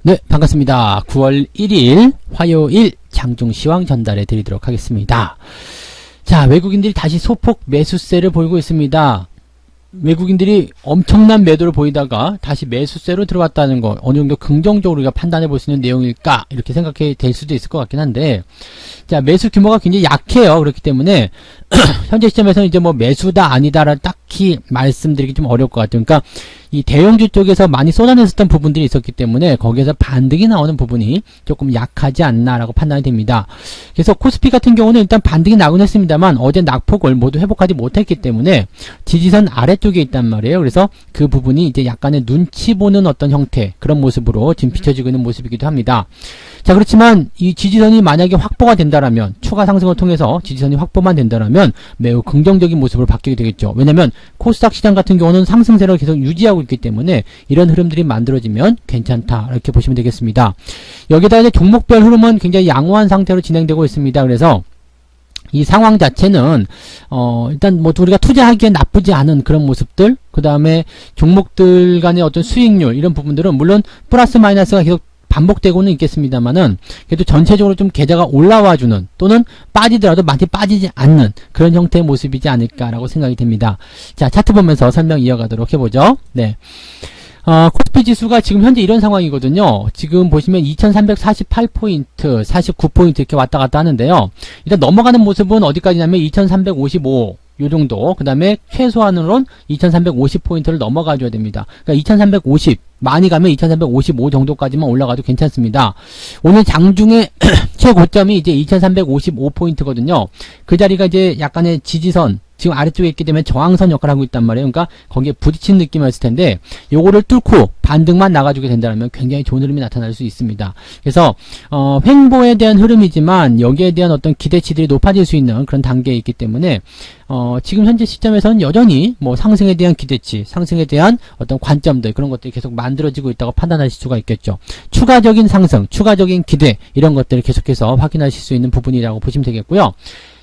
네, 반갑습니다. 9월 1일 화요일 장중시황 전달해 드리도록 하겠습니다. 자, 외국인들이 다시 소폭 매수세를 보이고 있습니다. 외국인들이 엄청난 매도를 보이다가 다시 매수세로 들어왔다는 거 어느 정도 긍정적으로 우리가 판단해 볼 수 있는 내용일까 이렇게 생각해 될 수도 있을 것 같긴 한데, 자, 매수 규모가 굉장히 약해요. 그렇기 때문에 현재 시점에서는 이제 뭐 매수다 아니다를 딱히 말씀드리기 좀 어려울 것 같아요. 그러니까 이 대형주 쪽에서 많이 쏟아냈었던 부분들이 있었기 때문에 거기에서 반등이 나오는 부분이 조금 약하지 않나라고 판단이 됩니다. 그래서 코스피 같은 경우는 일단 반등이 나오긴 했습니다만 어제 낙폭을 모두 회복하지 못했기 때문에 지지선 아래쪽에 있단 말이에요. 그래서 그 부분이 이제 약간의 눈치 보는 어떤 형태, 그런 모습으로 지금 비춰지고 있는 모습이기도 합니다. 자, 그렇지만 이 지지선이 만약에 확보가 된다라면, 추가 상승을 통해서 지지선이 확보만 된다라면 매우 긍정적인 모습으로 바뀌게 되겠죠. 왜냐면 코스닥 시장 같은 경우는 상승세를 계속 유지하고 있기 때문에 이런 흐름들이 만들어지면 괜찮다, 이렇게 보시면 되겠습니다. 여기다 이제 종목별 흐름은 굉장히 양호한 상태로 진행되고 있습니다. 그래서 이 상황 자체는 일단 뭐 우리가 투자하기에 나쁘지 않은 그런 모습들, 그 다음에 종목들 간의 어떤 수익률, 이런 부분들은 물론 플러스 마이너스가 계속 반복되고는 있겠습니다만은 그래도 전체적으로 좀 계좌가 올라와주는, 또는 빠지더라도 많이 빠지지 않는 그런 형태의 모습이지 않을까라고 생각이 됩니다. 자, 차트 보면서 설명 이어가도록 해보죠. 네. 코스피 지수가 지금 현재 이런 상황이거든요. 지금 보시면 2348포인트, 49포인트 이렇게 왔다 갔다 하는데요. 일단 넘어가는 모습은 어디까지냐면 2355, 요 정도. 그 다음에 최소한으로는 2350포인트를 넘어가줘야 됩니다. 그러니까 2350, 많이 가면 2355 정도까지만 올라가도 괜찮습니다. 오늘 장중에 최고점이 이제 2355포인트거든요. 그 자리가 이제 약간의 지지선, 지금 아래쪽에 있기 때문에 저항선 역할을 하고 있단 말이에요. 그러니까 거기에 부딪힌 느낌이었을 텐데, 요거를 뚫고 반등만 나가주게 된다면 굉장히 좋은 흐름이 나타날 수 있습니다. 그래서 횡보에 대한 흐름이지만 여기에 대한 어떤 기대치들이 높아질 수 있는 그런 단계에 있기 때문에 지금 현재 시점에서는 여전히 뭐 상승에 대한 기대치, 상승에 대한 어떤 관점들, 그런 것들이 계속 만들어지고 있다고 판단하실 수가 있겠죠. 추가적인 상승, 추가적인 기대, 이런 것들을 계속해서 확인하실 수 있는 부분이라고 보시면 되겠고요.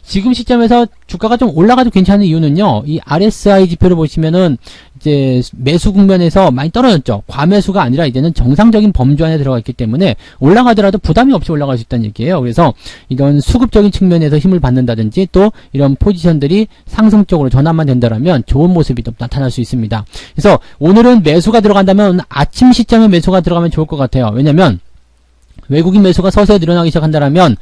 지금 시점에서 주가가 좀 올라가도 괜찮은 이유는요, 이 RSI 지표를 보시면은 이제 매수 국면에서 많이 떨어졌죠. 과매수가 아니라 이제는 정상적인 범주 안에 들어가 있기 때문에 올라가더라도 부담이 없이 올라갈 수 있다는 얘기예요. 그래서 이런 수급적인 측면에서 힘을 받는다든지, 또 이런 포지션들이 상승 쪽으로 전환만 된다라면 좋은 모습이 또 나타날 수 있습니다. 그래서 오늘은 매수가 들어간다면 아침 시점에 매수가 들어가면 좋을 것 같아요. 왜냐면 외국인 매수가 서서히 늘어나기 시작한다면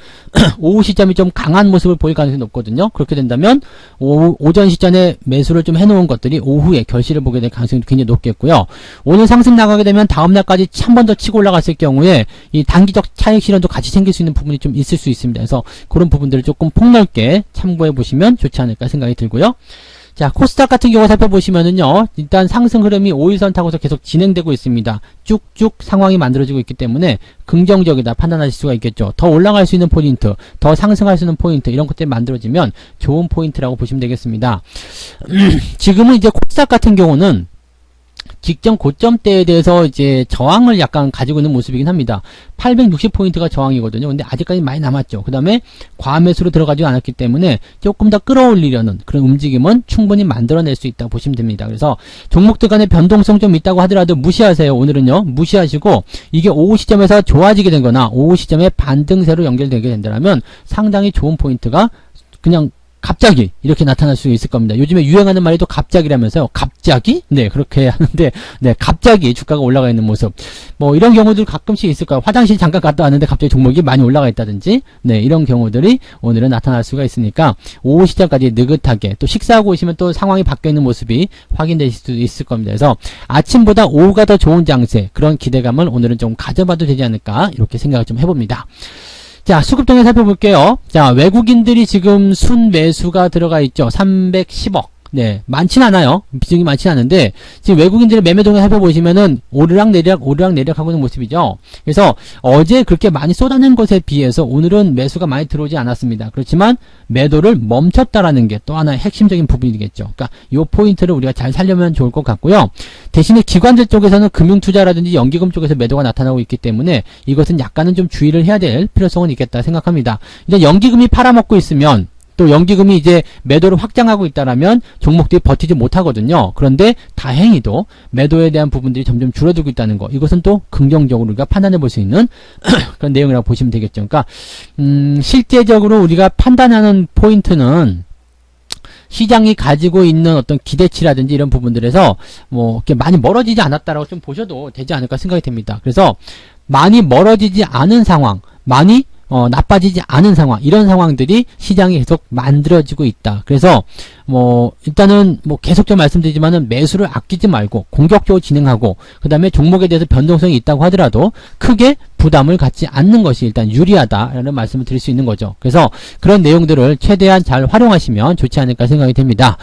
오후 시점이 좀 강한 모습을 보일 가능성이 높거든요. 그렇게 된다면 오전 시점에 매수를 좀 해놓은 것들이 오후에 결실을 보게 될 가능성이 굉장히 높겠고요. 오늘 상승 나가게 되면 다음날까지 한 번 더 치고 올라갔을 경우에 이 단기적 차익 실현도 같이 생길 수 있는 부분이 좀 있을 수 있습니다. 그래서 그런 부분들을 조금 폭넓게 참고해 보시면 좋지 않을까 생각이 들고요. 자, 코스닥 같은 경우 살펴보시면은요, 일단 상승 흐름이 5일선 타고서 계속 진행되고 있습니다. 쭉쭉 상황이 만들어지고 있기 때문에 긍정적이다 판단하실 수가 있겠죠. 더 올라갈 수 있는 포인트, 더 상승할 수 있는 포인트, 이런 것들이 만들어지면 좋은 포인트라고 보시면 되겠습니다. 지금은 이제 코스닥 같은 경우는 직전 고점대에 대해서 이제 저항을 약간 가지고 있는 모습이긴 합니다. 860포인트가 저항이거든요. 근데 아직까지 많이 남았죠. 그 다음에 과매수로 들어가지 않았기 때문에 조금 더 끌어올리려는 그런 움직임은 충분히 만들어낼 수 있다고 보시면 됩니다. 그래서 종목들 간의 변동성 좀 있다고 하더라도 무시하세요. 오늘은요, 무시하시고 이게 오후 시점에서 좋아지게 된거나 오후 시점에 반등세로 연결되게 된다면 상당히 좋은 포인트가 그냥 갑자기 이렇게 나타날 수 있을 겁니다. 요즘에 유행하는 말이 또 갑자기라면서요. 갑자기? 네, 그렇게 하는데, 네, 갑자기 주가가 올라가 있는 모습. 뭐 이런 경우들 가끔씩 있을 거예요. 화장실 잠깐 갔다 왔는데 갑자기 종목이 많이 올라가 있다든지, 네, 이런 경우들이 오늘은 나타날 수가 있으니까 오후 시장까지 느긋하게, 또 식사하고 오시면 또 상황이 바뀌어 있는 모습이 확인되실 수도 있을 겁니다. 그래서 아침보다 오후가 더 좋은 장세, 그런 기대감을 오늘은 좀 가져봐도 되지 않을까, 이렇게 생각을 좀 해봅니다. 자, 수급동에 살펴볼게요. 자, 외국인들이 지금 순매수가 들어가 있죠. 310억. 네, 많진 않아요. 비중이 많진 않은데, 지금 외국인들의 매매동에 살펴보시면은, 오르락내리락 하고 있는 모습이죠. 그래서, 어제 그렇게 많이 쏟아낸 것에 비해서, 오늘은 매수가 많이 들어오지 않았습니다. 그렇지만, 매도를 멈췄다라는 게 또 하나의 핵심적인 부분이겠죠. 그러니까, 요 포인트를 우리가 잘 살려면 좋을 것 같고요. 대신에 기관들 쪽에서는 금융투자라든지 연기금 쪽에서 매도가 나타나고 있기 때문에, 이것은 약간은 좀 주의를 해야 될 필요성은 있겠다 생각합니다. 이제 연기금이 팔아먹고 있으면, 또 연기금이 이제 매도를 확장하고 있다라면 종목들이 버티지 못하거든요. 그런데 다행히도 매도에 대한 부분들이 점점 줄어들고 있다는 거. 이것은 또 긍정적으로 우리가 판단해 볼 수 있는 그런 내용이라고 보시면 되겠죠. 그러니까 실제적으로 우리가 판단하는 포인트는 시장이 가지고 있는 어떤 기대치라든지 이런 부분들에서 뭐 이렇게 많이 멀어지지 않았다라고 좀 보셔도 되지 않을까 생각이 됩니다. 그래서 많이 멀어지지 않은 상황, 많이 나빠지지 않은 상황, 이런 상황들이 시장이 계속 만들어지고 있다. 그래서 뭐 일단은 뭐 계속 말씀드리지만은 매수를 아끼지 말고 공격적으로 진행하고, 그 다음에 종목에 대해서 변동성이 있다고 하더라도 크게 부담을 갖지 않는 것이 일단 유리하다라는 말씀을 드릴 수 있는 거죠. 그래서 그런 내용들을 최대한 잘 활용하시면 좋지 않을까 생각이 됩니다.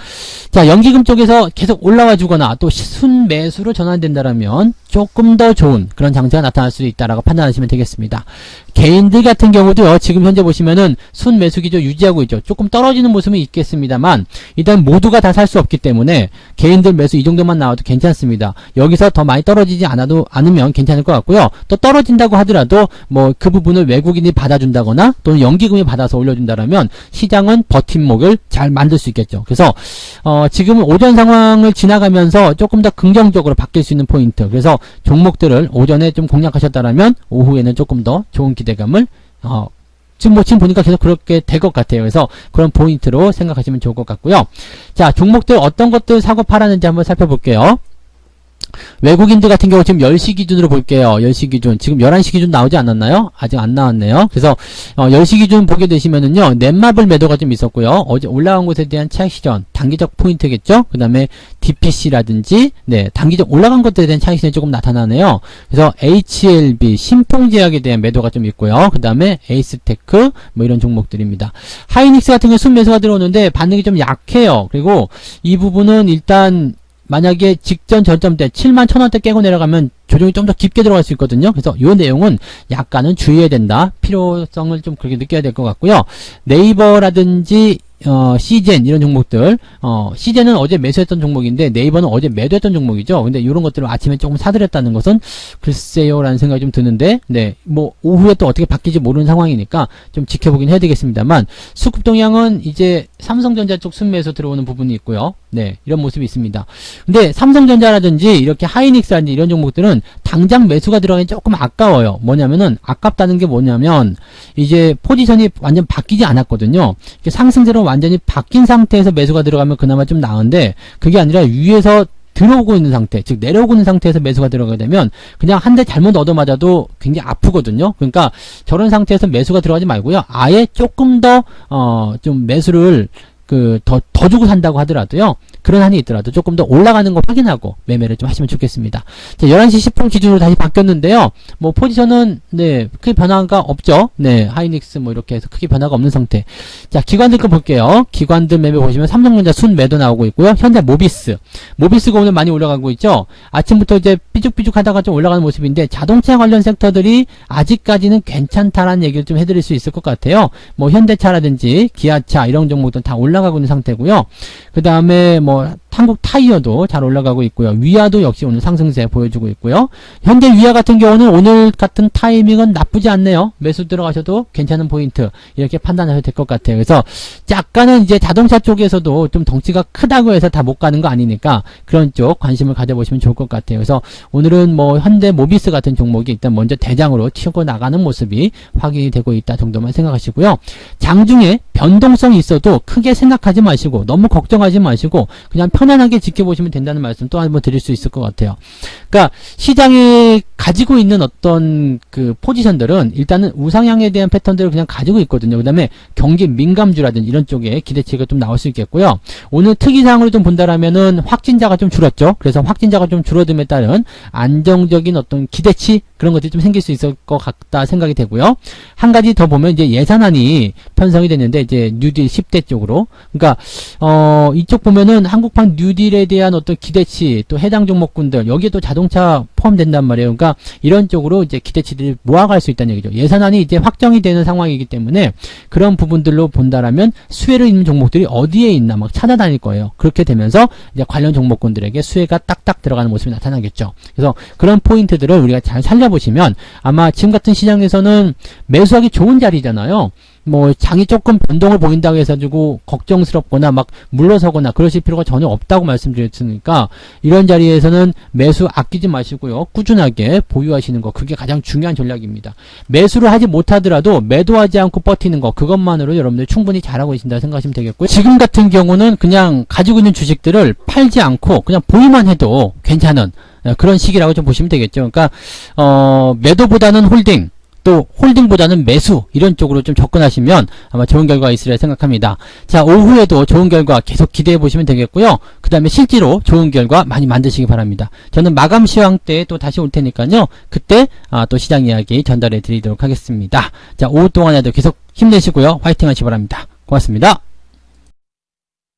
자, 연기금 쪽에서 계속 올라와 주거나 또 순매수로 전환된다라면 조금 더 좋은 그런 장세가 나타날 수 있다라고 판단하시면 되겠습니다. 개인들 같은 경우도요, 지금 현재 보시면은 순매수 기조 유지하고 있죠. 조금 떨어지는 모습은 있겠습니다만 일단 모두가 다 살 수 없기 때문에 개인들 매수 이 정도만 나와도 괜찮습니다. 여기서 더 많이 떨어지지 않으면 괜찮을 것 같고요. 또 떨어진다고 하더라도 뭐 그 부분을 외국인이 받아준다거나 또는 연기금이 받아서 올려준다라면 시장은 버팀목을 잘 만들 수 있겠죠. 그래서 지금은 오전 상황을 지나가면서 조금 더 긍정적으로 바뀔 수 있는 포인트, 그래서 종목들을 오전에 좀 공략하셨다라면 오후에는 조금 더 좋은 기대감을 지금 보니까 계속 그렇게 될 것 같아요. 그래서 그런 포인트로 생각하시면 좋을 것 같고요. 자, 종목들 어떤 것들 사고 팔았는지 한번 살펴볼게요. 외국인들 같은 경우 지금 10시 기준으로 볼게요. 10시 기준. 지금 11시 기준 나오지 않았나요? 아직 안 나왔네요. 그래서 10시 기준 보게 되시면은요, 넷마블 매도가 좀 있었고요. 어제 올라간 곳에 대한 차익 실현, 단기적 포인트겠죠? 그 다음에 DPC라든지 단기적 올라간 것들에 대한 차익 실현이 조금 나타나네요. 그래서 HLB, 신풍제약에 대한 매도가 좀 있고요. 그 다음에 에이스테크 뭐 이런 종목들입니다. 하이닉스 같은 경우 순매수가 들어오는데 반응이 좀 약해요. 그리고 이 부분은 일단 만약에 직전 저점대 71,000원대 깨고 내려가면 조정이 좀 더 깊게 들어갈 수 있거든요. 그래서 이 내용은 약간은 주의해야 된다. 필요성을 좀 그렇게 느껴야 될 것 같고요. 네이버라든지 시젠 이런 종목들, 시젠은 어제 매수했던 종목인데 네이버는 어제 매도했던 종목이죠. 근데 이런 것들을 아침에 조금 사들였다는 것은 글쎄요라는 생각이 좀 드는데, 뭐 오후에 또 어떻게 바뀔지 모르는 상황이니까 좀 지켜보긴 해야 되겠습니다만, 수급 동향은 이제 삼성전자 쪽 순매수 들어오는 부분이 있고요. 이런 모습이 있습니다. 근데 삼성전자라든지 이렇게 하이닉스라든지 이런 종목들은 당장 매수가 들어가기 조금 아까워요. 뭐냐면은 아깝다는 게 뭐냐면 이제 포지션이 완전 바뀌지 않았거든요. 상승세로 완전히 바뀐 상태에서 매수가 들어가면 그나마 좀 나은데, 그게 아니라 위에서 들어오고 있는 상태, 즉 내려오고 있는 상태에서 매수가 들어가게 되면 그냥 한 대 잘못 얻어맞아도 굉장히 아프거든요. 그러니까 저런 상태에서 매수가 들어가지 말고요, 아예 조금 더 좀 매수를 더 주고 산다고 하더라도요, 그런 한이 있더라도 조금 더 올라가는 거 확인하고 매매를 좀 하시면 좋겠습니다. 자, 11시 10분 기준으로 다시 바뀌었는데요. 뭐, 포지션은, 크게 변화가 없죠. 하이닉스 뭐, 이렇게 해서 크게 변화가 없는 상태. 자, 기관들 거 볼게요. 기관들 매매 보시면 삼성전자 순 매도 나오고 있고요. 현대 모비스가 오늘 많이 올라가고 있죠. 아침부터 이제 삐죽삐죽 하다가 좀 올라가는 모습인데, 자동차 관련 섹터들이 아직까지는 괜찮다라는 얘기를 좀 해드릴 수 있을 것 같아요. 뭐, 현대차라든지 기아차 이런 종목들은 다 올라가고 있는 상태고요. 그 다음에 뭐 한국 타이어도 잘 올라가고 있고요. 위아도 역시 오늘 상승세 보여주고 있고요. 현대 위아 같은 경우는 오늘 같은 타이밍은 나쁘지 않네요. 매수 들어가셔도 괜찮은 포인트, 이렇게 판단하셔도 될 것 같아요. 그래서 약간은 이제 자동차 쪽에서도 좀 덩치가 크다고 해서 다 못 가는 거 아니니까 그런 쪽 관심을 가져보시면 좋을 것 같아요. 그래서 오늘은 뭐 현대 모비스 같은 종목이 일단 먼저 대장으로 튀고 나가는 모습이 확인이 되고 있다 정도만 생각하시고요. 장중에 변동성이 있어도 크게 생각하지 마시고 너무 걱정하지 마시고 그냥 편안하게 지켜보시면 된다는 말씀 또 한번 드릴 수 있을 것 같아요. 그러니까 시장이 가지고 있는 어떤 그 포지션들은 일단은 우상향에 대한 패턴들을 그냥 가지고 있거든요. 그 다음에 경기 민감주라든지 이런 쪽에 기대치가 좀 나올 수 있겠고요. 오늘 특이사항으로 좀 본다라면은 확진자가 좀 줄었죠. 그래서 확진자가 좀 줄어듦에 따른 안정적인 어떤 기대치, 그런 것들이 좀 생길 수 있을 것 같다 생각이 되고요. 한 가지 더 보면 이제 예산안이 편성이 됐는데 이제 뉴딜 10대 쪽으로, 그러니까 이쪽 보면은 한국판 뉴딜에 대한 어떤 기대치, 또 해당 종목군들 여기에 또 자동차 포함된단 말이에요. 그러니까 이런 쪽으로 이제 기대치들이 모아갈 수 있다는 얘기죠. 예산안이 이제 확정이 되는 상황이기 때문에 그런 부분들로 본다라면 수혜를 있는 종목들이 어디에 있나 막 찾아다닐 거예요. 그렇게 되면서 이제 관련 종목군들에게 수혜가 딱딱 들어가는 모습이 나타나겠죠. 그래서 그런 포인트들을 우리가 잘 살려보시면 아마 지금 같은 시장에서는 매수하기 좋은 자리잖아요. 뭐 장이 조금 변동을 보인다고 해가지고 걱정스럽거나 막 물러서거나 그러실 필요가 전혀 없다고 말씀드렸으니까 이런 자리에서는 매수 아끼지 마시고요. 꾸준하게 보유하시는 거 그게 가장 중요한 전략입니다. 매수를 하지 못하더라도 매도하지 않고 버티는 거 그것만으로 여러분들 충분히 잘하고 계신다 생각하시면 되겠고요. 지금 같은 경우는 그냥 가지고 있는 주식들을 팔지 않고 그냥 보유만 해도 괜찮은 그런 시기라고 좀 보시면 되겠죠. 그러니까 매도보다는 홀딩 또 홀딩보다는 매수 이런 쪽으로 좀 접근하시면 아마 좋은 결과가 있으리라 생각합니다. 자, 오후에도 좋은 결과 계속 기대해 보시면 되겠고요. 그 다음에 실제로 좋은 결과 많이 만드시기 바랍니다. 저는 마감 시황 때 또 다시 올 테니까요. 그때 또 시장 이야기 전달해 드리도록 하겠습니다. 자, 오후 동안에도 계속 힘내시고요. 화이팅 하시기 바랍니다. 고맙습니다.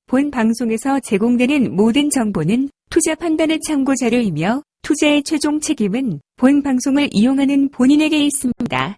본 방송에서 제공되는 모든 정보는 투자 판단의 참고 자료이며 투자의 최종 책임은 본 방송을 이용하는 본인에게 있습니다.